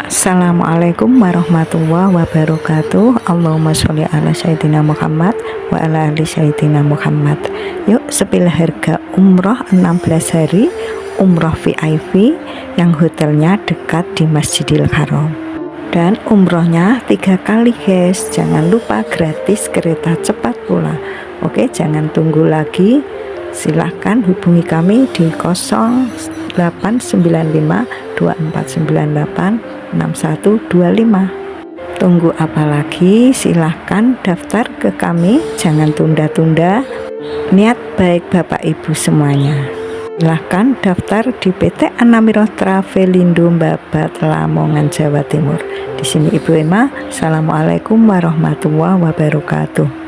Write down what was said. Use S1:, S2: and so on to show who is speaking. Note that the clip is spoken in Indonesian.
S1: Assalamualaikum warahmatullahi wabarakatuh. Allahumma sholli ala sayyidina Muhammad wa ala ali sayyidina Muhammad. Yuk sepilih harga umroh 16 hari umroh VIP yang hotelnya dekat di Masjidil Haram. Dan umrohnya 3 kali guys. Jangan lupa gratis kereta cepat pula. Oke, jangan tunggu lagi. Silahkan hubungi kami di 0895 2498 6125. Tunggu apa lagi? Silahkan daftar ke kami, jangan tunda-tunda. Niat baik Bapak Ibu semuanya. Silahkan daftar di PT Anamiroh Travelindo Babat Lamongan Jawa Timur. Di sini Ibu Emma. Assalamualaikum warahmatullahi wabarakatuh.